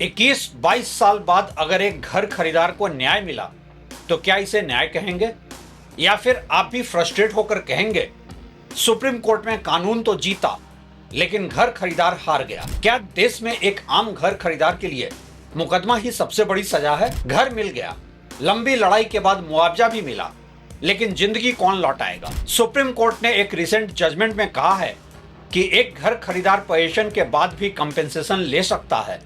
21-22 साल बाद अगर एक घर खरीदार को न्याय मिला तो क्या इसे न्याय कहेंगे, या फिर आप भी फ्रस्ट्रेट होकर कहेंगे सुप्रीम कोर्ट में कानून तो जीता लेकिन घर खरीदार हार गया। क्या देश में एक आम घर खरीदार के लिए मुकदमा ही सबसे बड़ी सजा है? घर मिल गया, लंबी लड़ाई के बाद मुआवजा भी मिला, लेकिन जिंदगी कौन लौटाएगा? सुप्रीम कोर्ट ने एक रिसेंट जजमेंट में कहा है कि एक घर खरीदार पोजीशन के बाद भी कंपेंसेशन ले सकता है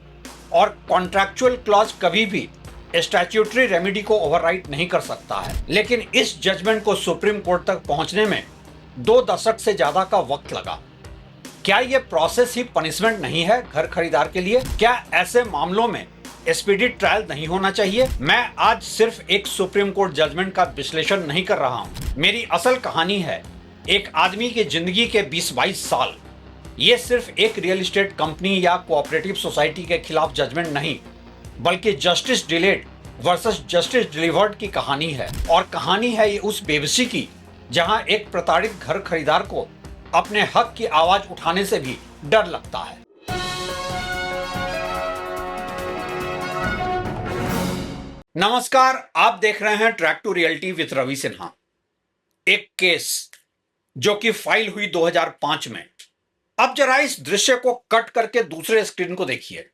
और कॉन्ट्रैक्चुअल क्लॉज कभी भी स्टैट्यूटरी रेमेडी को ओवरराइट नहीं कर सकता है। लेकिन इस जजमेंट को सुप्रीम कोर्ट तक पहुंचने में 2 दशक से ज्यादा का वक्त लगा। क्या यह प्रोसेस ही पनिशमेंट नहीं है घर खरीदार के लिए? क्या ऐसे मामलों में स्पीडी ट्रायल नहीं होना चाहिए? मैं आज सिर्फ एक सुप्रीम कोर्ट जजमेंट का विश्लेषण नहीं कर रहा हूं। मेरी असल कहानी है एक आदमी की जिंदगी के 20-22 साल। ये सिर्फ एक रियल एस्टेट कंपनी या कोऑपरेटिव सोसाइटी के खिलाफ जजमेंट नहीं, बल्कि justice delayed versus justice delivered की कहानी है। और कहानी है ये उस बेबसी की जहां एक प्रताड़ित घर खरीदार को अपने हक की आवाज उठाने से भी डर लगता है। नमस्कार, आप देख रहे हैं track to reality with Ravi Sinha. एक केस जो कि फाइल हुई 2005 में। अब जरा इस दृश्य को कट करके दूसरे स्क्रीन को देखिए।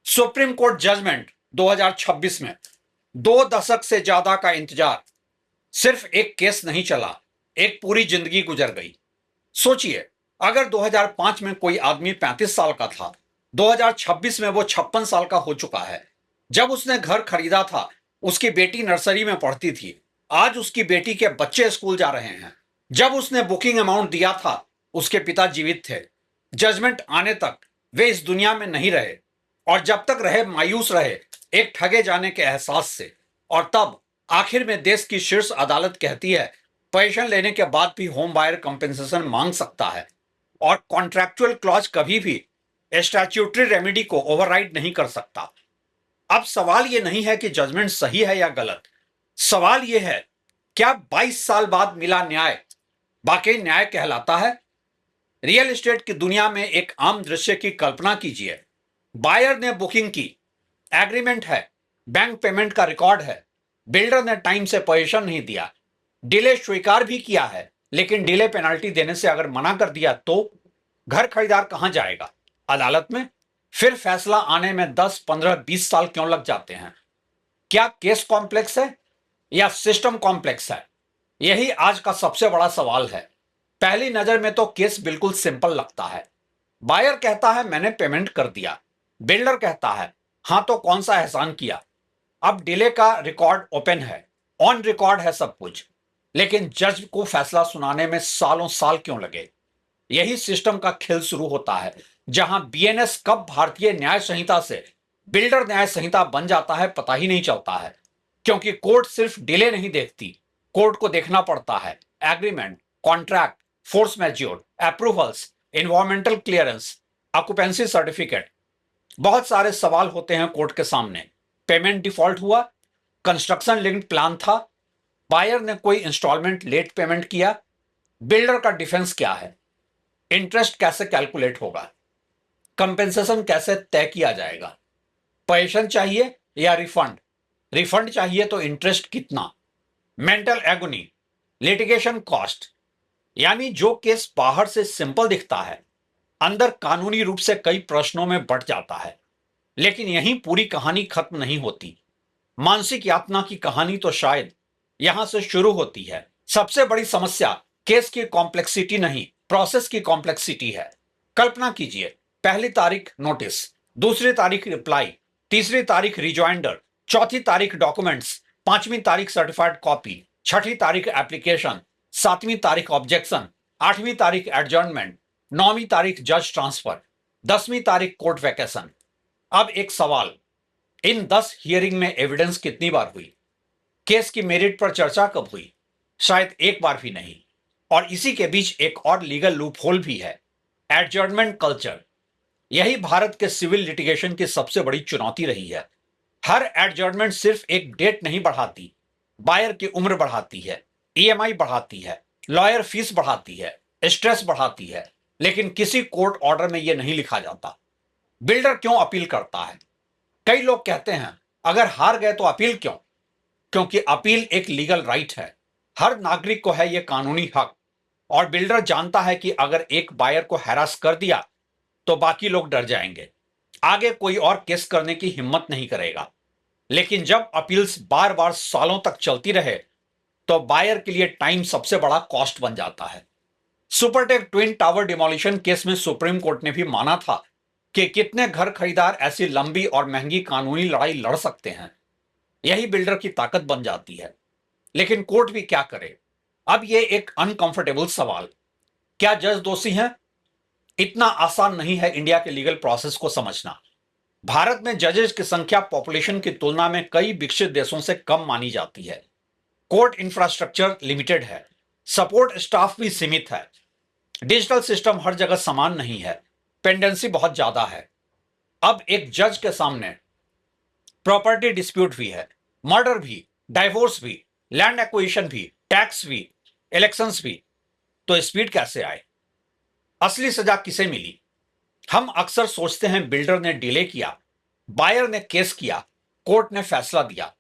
सुप्रीम कोर्ट जजमेंट 2026 में 2 दशक से ज्यादा का इंतजार। सिर्फ एक केस नहीं चला, एक पूरी जिंदगी गुजर गई। सोचिए, अगर 2005 में कोई आदमी 35 साल का था, 2026 में वो 56 साल का हो चुका है। जब उसने घर खरीदा था उसकी बेटी नर्सरी में पढ़ती थी, आज उसकी बेटी के बच्चे स्कूल जा रहे हैं। जब उसने बुकिंग अमाउंट दिया था उसके पिता जीवित थे। जजमेंट आने तक वे इस दुनिया में नहीं रहे, और जब तक रहे मायूस रहे एक ठगे जाने के एहसास से। और तब आखिर में देश की शीर्ष अदालत कहती है पोजीशन लेने के बाद भी होम बायर कंपेंसेशन मांग सकता है, और कॉन्ट्रैक्चुअल क्लॉज कभी भी स्टैट्यूटरी रेमेडी को ओवरराइड नहीं कर सकता। अब सवाल यह नहीं है कि जजमेंट सही है या गलत, सवाल यह है क्या 22 साल बाद मिला न्याय वाकई न्याय कहलाता है? रियल एस्टेट की दुनिया में एक आम दृश्य की कल्पना कीजिए। बायर ने बुकिंग की, एग्रीमेंट है, बैंक पेमेंट का रिकॉर्ड है, बिल्डर ने टाइम से पोजीशन नहीं दिया, डिले स्वीकार भी किया है, लेकिन डिले पेनल्टी देने से अगर मना कर दिया तो घर खरीदार कहां जाएगा? अदालत में। फिर फैसला आने में 10, 15, 20 साल क्यों लग जाते हैं? क्या केस कॉम्प्लेक्स है या सिस्टम कॉम्प्लेक्स है? यही आज का सबसे बड़ा सवाल है। पहली नजर में तो केस बिल्कुल सिंपल लगता है। बायर कहता है मैंने पेमेंट कर दिया, बिल्डर कहता है हां तो कौन सा एहसान किया। अब डिले का रिकॉर्ड ओपन है, ऑन रिकॉर्ड है सब कुछ, लेकिन जज को फैसला सुनाने में सालों साल क्यों लगे? यही सिस्टम का खेल शुरू होता है, जहां बीएनएस कब भारतीय न्याय संहिता से बिल्डर न्याय संहिता बन जाता है पता ही नहीं चलता है। क्योंकि कोर्ट सिर्फ डिले नहीं देखती, कोर्ट को देखना पड़ता है agreement, contract, force majeure, approvals, environmental clearance, occupancy certificate. बहुत सारे सवाल होते हैं कोर्ट के सामने। पेमेंट डिफॉल्ट हुआ, कंस्ट्रक्शन लिंक्ड प्लान था, बायर ने कोई इंस्टॉलमेंट लेट पेमेंट किया, बिल्डर का डिफेंस क्या है, इंटरेस्ट कैसे कैलकुलेट होगा, कंपेंसेशन कैसे तय किया जाएगा, पोजीशन चाहिए या रिफंड, रिफंड चाहिए तो इंटरेस्ट कितना, मेंटल एगोनी, लिटिगेशन कॉस्ट। यानी जो केस बाहर से सिंपल दिखता है अंदर कानूनी रूप से कई प्रश्नों में बंट जाता है। लेकिन यहीं पूरी कहानी खत्म नहीं होती। मानसिक यातना की कहानी तो शायद यहां से शुरू होती है। सबसे बड़ी समस्या केस की कॉम्प्लेक्सिटी नहीं, प्रोसेस की कॉम्प्लेक्सिटी है। कल्पना कीजिए, पहली तारीख नोटिस, दूसरी तारीख रिप्लाई, तीसरी तारीख रिजॉइंडर, चौथी तारीख डॉक्यूमेंट्स, पांचवी तारीख सर्टिफाइड कॉपी, छठी तारीख एप्लीकेशन, सातवीं तारीख ऑब्जेक्शन, आठवीं तारीख एडजर्नमेंट, नौवीं तारीख जज ट्रांसफर, 10वीं तारीख कोर्ट वैकेशन। अब एक सवाल, इन 10 हियरिंग में एविडेंस कितनी बार हुई? केस की मेरिट पर चर्चा कब हुई? शायद एक बार भी नहीं। और इसी के बीच एक और लीगल लूपहोल भी है, एडजर्नमेंट कल्चर। यही भारत के सिविल लिटिगेशन की सबसे बड़ी चुनौती रही है। हर एडजर्नमेंट सिर्फ एक डेट नहीं बढ़ाती, बायर की उम्र बढ़ाती है, ईएमआई बढ़ाती है, लॉयर फीस बढ़ाती है, स्ट्रेस बढ़ाती है, लेकिन किसी कोर्ट ऑर्डर में यह नहीं लिखा जाता। बिल्डर क्यों अपील करता है? कई लोग कहते हैं अगर हार गए तो अपील क्यों? क्योंकि अपील एक लीगल राइट है, हर नागरिक को है यह कानूनी हक। और बिल्डर जानता है कि अगर एक बायर को हैरास कर दिया तो बाकी लोग डर जाएंगे, आगे कोई और केस करने की हिम्मत नहीं करेगा। लेकिन जब अपील्स बार बार सालों तक चलती रहे तो बायर के लिए टाइम सबसे बड़ा कॉस्ट बन जाता है। Supertech twin tower demolition case में सुप्रीम कोर्ट ने भी माना था कि कितने घर खरीदार ऐसी लंबी और महंगी कानूनी लड़ाई लड़ सकते हैं। यही बिल्डर की ताकत बन जाती है। लेकिन कोर्ट भी क्या करे? अब यह एक अनकंफर्टेबल सवाल, क्या जज दोषी हैं? इतना आसान नहीं है इंडिया के लीगल प्रोसेस को समझना। भारत में जजेस की संख्या पॉपुलेशन की तुलना में कई विकसित देशों से कम मानी जाती है। कोर्ट इंफ्रास्ट्रक्चर लिमिटेड है, सपोर्ट स्टाफ भी सीमित है, डिजिटल सिस्टम हर जगह समान नहीं है, पेंडेंसी बहुत ज्यादा है। अब एक जज के सामने प्रॉपर्टी डिस्प्यूट भी है, मर्डर भी, डाइवोर्स भी, लैंड एक्विजिशन भी, टैक्स भी, इलेक्शंस भी, तो स्पीड कैसे आए? असली सजा किसे मिली? हम अक्सर सोचते हैं बिल्डर ने डिले किया, बायर ने केस किया, कोर्ट ने फैसला दिया,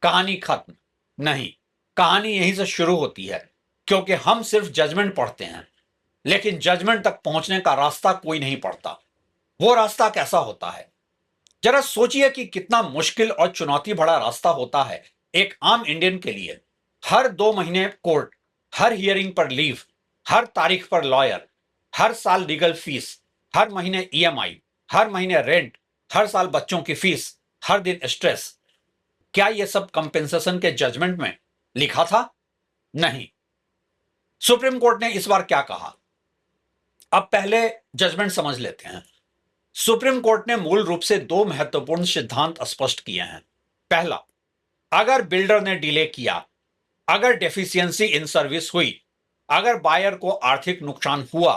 कहानी खत्म। नहीं, कहानी यहीं से शुरू होती है, क्योंकि हम सिर्फ जजमेंट पढ़ते हैं, लेकिन जजमेंट तक पहुंचने का रास्ता कोई नहीं पढ़ता। वो रास्ता कैसा होता है? जरा सोचिए कि कितना मुश्किल और चुनौती भरा रास्ता होता है एक आम इंडियन के लिए। हर 2 महीने कोर्ट, हर हियरिंग पर लीव, हर तारीख पर लॉयर, हर साल लीगल फीस, हर महीने ईएमआई, हर महीने रेंट, हर साल बच्चों की फीस, हर दिन स्ट्रेस। क्या यह सब कंपेंसेशन के जजमेंट में लिखा था? नहीं। सुप्रीम कोर्ट ने इस बार क्या कहा? अब पहले जजमेंट समझ लेते हैं। सुप्रीम कोर्ट ने मूल रूप से 2 महत्वपूर्ण सिद्धांत स्पष्ट किए हैं। पहला, अगर बिल्डर ने डिले किया, अगर डेफिशिएंसी इन सर्विस हुई, अगर बायर को आर्थिक नुकसान हुआ,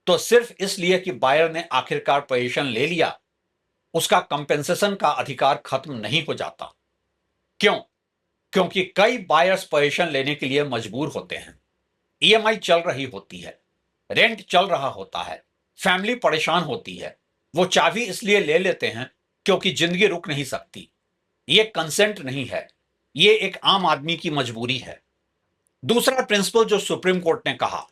तो सिर्फ इसलिए कि बायर ने आखिरकार पोजीशन ले लिया, उसका कंपेंसेशन का अधिकार खत्म नहीं हो जाता। क्यों? क्योंकि कई बायर्स पोजीशन लेने के लिए मजबूर होते हैं। ईएमआई चल रही होती है, रेंट चल रहा होता है, फैमिली परेशान होती है। वो चाबी इसलिए ले लेते हैं क्योंकि जिंदगी रुक नहीं सकती। ये कंसेंट नहीं है, ये एक आम आदमी की मजबूरी है। दूसरा प्रिंसिपल जो सुप्रीम कोर्ट ने कहा,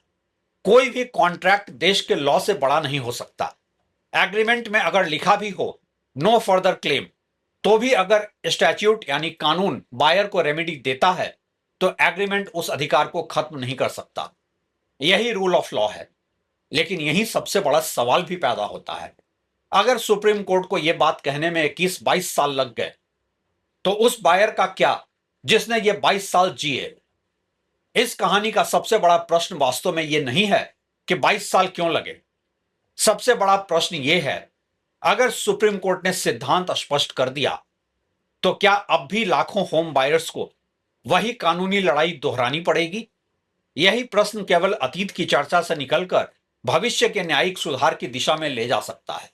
कोई भी कॉन्ट्रैक्ट देश के लॉ से बड़ा नहीं हो सकता। एग्रीमेंट में अगर लिखा भी हो नो फर्दर क्लेम, तो भी अगर स्टैट्यूट यानी कानून बायर को रेमेडी देता है तो एग्रीमेंट उस अधिकार को खत्म नहीं कर सकता। यही रूल ऑफ लॉ है। लेकिन यही सबसे बड़ा सवाल भी पैदा होता है। अगर सुप्रीम कोर्ट को यह बात कहने में 21-22 साल लग गए तो उस बायर का क्या जिसने ये 22 साल जिए? इस कहानी का सबसे बड़ा प्रश्न वास्तव में यह नहीं है कि 22 साल क्यों लगे। सबसे बड़ा प्रश्न यह है, अगर सुप्रीम कोर्ट ने सिद्धांत स्पष्ट कर दिया तो क्या अब भी लाखों होम बायर्स को वही कानूनी लड़ाई दोहरानी पड़ेगी? यही प्रश्न केवल अतीत की चर्चा से निकलकर भविष्य के न्यायिक सुधार की दिशा में ले जा सकता है।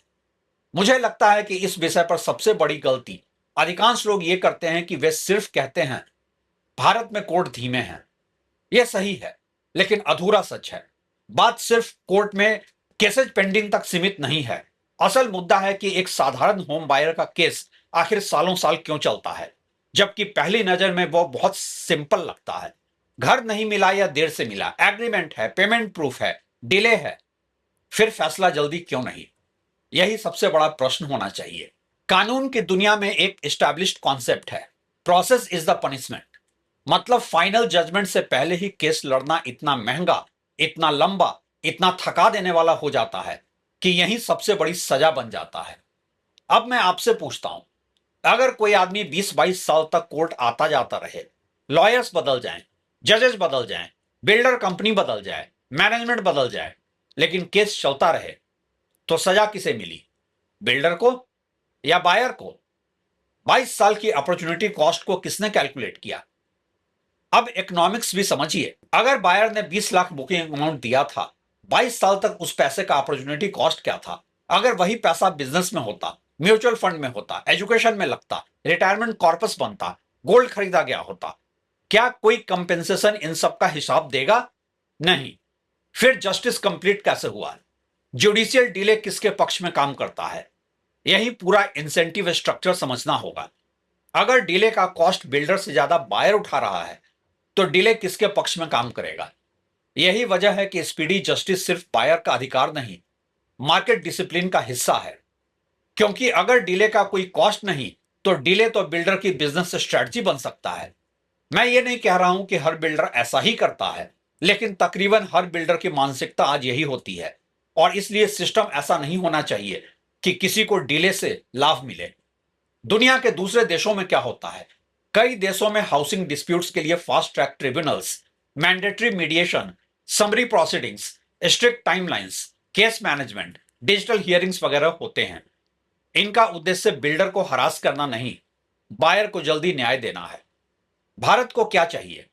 मुझे लगता है कि इस विषय पर सबसे बड़ी गलती अधिकांश लोग ये करते हैं कि वे सिर्फ कहते हैं भारत में कोर्ट धीमे हैं। यह सही है, लेकिन अधूरा सच है। बात सिर्फ कोर्ट में केसेज पेंडिंग तक सीमित नहीं है। असल मुद्दा है कि एक साधारण होम बायर का केस आखिर सालों साल क्यों चलता है, जबकि पहली नजर में वो बहुत सिंपल लगता है। घर नहीं मिला या देर से मिला, एग्रीमेंट है, पेमेंट प्रूफ है, डिले है, फिर फैसला जल्दी क्यों नहीं? यही सबसे बड़ा प्रश्न होना चाहिए। कानून की दुनिया में एक एस्टैब्लिश्ड कॉन्सेप्ट है, प्रोसेस इज द पनिशमेंट। मतलब फाइनल जजमेंट से पहले ही केस लड़ना इतना महंगा, इतना लंबा, इतना थका देने वाला हो जाता है कि यही सबसे बड़ी सजा बन जाता है। अब मैं आपसे पूछता हूं, अगर कोई आदमी 20-22 साल तक कोर्ट आता जाता रहे, लॉयर्स बदल जाएं, जजेस बदल जाएं, बिल्डर कंपनी बदल जाए, मैनेजमेंट बदल जाए, लेकिन केस चलता रहे, तो सजा किसे मिली? बिल्डर को या बायर को? 22 साल की अपॉर्चुनिटी कॉस्ट को किसने कैलकुलेट किया? अब इकोनॉमिक्स भी समझिए। अगर बायर ने 20 लाख बुकिंग अमाउंट दिया था, 22 साल तक उस पैसे का अपॉर्चुनिटी कॉस्ट क्या था? अगर वही पैसा बिजनेस में होता, म्यूचुअल फंड में होता, एजुकेशन में लगता, रिटायरमेंट कॉर्पस बनता, गोल्ड खरीदा गया होता, क्या कोई कंपेंसेशन इन सब का हिसाब देगा? नहीं। फिर जस्टिस कंप्लीट कैसे हुआ? जुडिशियल डिले किसके पक्ष में काम करता है? यही पूरा इंसेंटिव स्ट्रक्चर समझना होगा। अगर डिले का कॉस्ट बिल्डर से ज्यादा बायर उठा रहा है तो डिले किसके पक्ष में काम करेगा? यही वजह है कि स्पीडी जस्टिस सिर्फ बायर का अधिकार नहीं, मार्केट डिसिप्लिन का हिस्सा है। क्योंकि अगर डिले का कोई कॉस्ट नहीं तो डिले तो बिल्डर की बिजनेस स्ट्रेटजी बन सकता है। मैं ये नहीं कह रहा हूं कि हर बिल्डर ऐसा ही करता है, लेकिन तकरीबन हर बिल्डर की मानसिकता आज यही होती है। और इसलिए सिस्टम ऐसा नहीं होना चाहिए कि किसी को डिले से लाभ मिले। दुनिया के दूसरे देशों में क्या होता है? कई देशों में हाउसिंग डिस्प्यूट्स के लिए fast track tribunals, mandatory mediation, summary proceedings, strict timelines, case management, digital hearings वगैरह होते हैं। इनका उद्देश्य बिल्डर को हरास करना नहीं, बायर को जल्दी न्याय देना है। भारत को क्या चाहिए?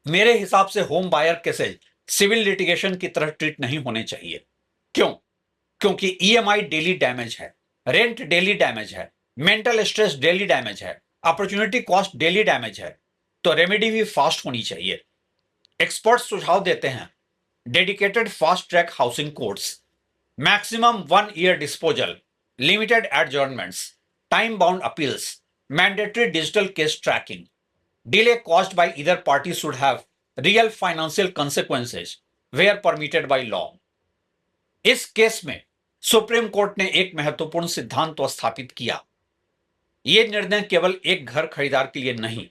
मेरे हिसाब से home buyer cases civil litigation की तरह ट्रीट नहीं होने चाहिए। क्यों? क्योंकि ईएमआई डेली डैमेज है, रेंट डेली डैमेज है, मेंटल स्ट्रेस डेली डैमेज है, अपॉर्चुनिटी कॉस्ट डेली डैमेज है। तो रेमेडी भी फास्ट होनी चाहिए। एक्सपर्ट्स सुझाव देते हैं dedicated fast track housing courts, maximum 1 year disposal, limited adjournments, time bound appeals, mandatory digital case tracking. Delay caused by either party should have real financial consequences where permitted by law. इस case में supreme court ने एक महत्वपूर्ण सिद्धांत स्थापित किया। यह निर्णय केवल एक घर खरीदार के लिए नहीं,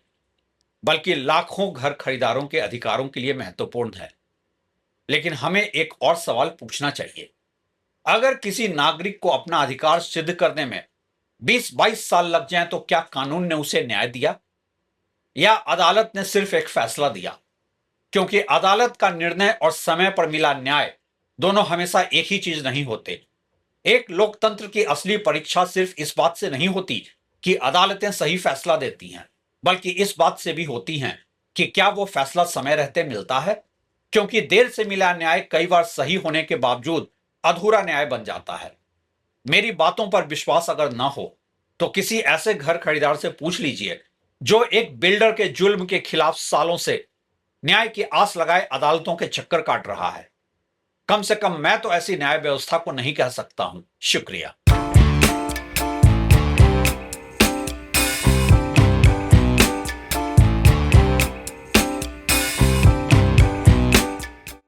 बल्कि लाखों घर खरीदारों के अधिकारों के लिए महत्वपूर्ण है। लेकिन हमें एक और सवाल पूछना चाहिए। अगर किसी नागरिक को अपना अधिकार सिद्ध करने में 20-22 साल लग जाएं तो क्या कानून ने उसे न्याय दिया, या अदालत ने सिर्फ एक फैसला दिया? क्योंकि अदालत का निर्णय और समय पर मिला न्याय दोनों हमेशा एक ही चीज नहीं होते। एक लोकतंत्र की असली परीक्षा सिर्फ इस बात से नहीं होती कि अदालतें सही फैसला देती हैं, बल्कि इस बात से भी होती हैं कि क्या वो फैसला समय रहते मिलता है। क्योंकि देर से मिला न्याय कई बार सही होने के बावजूद अधूरा न्याय बन जाता है। मेरी बातों पर विश्वास अगर ना हो तो किसी ऐसे घर खरीदार से पूछ लीजिए जो एक बिल्डर के जुल्म के खिलाफ सालों से न्याय की आस लगाए अदालतों के चक्कर काट रहा है। कम से कम मैं तो ऐसी न्याय व्यवस्था को नहीं कह सकता हूं। शुक्रिया।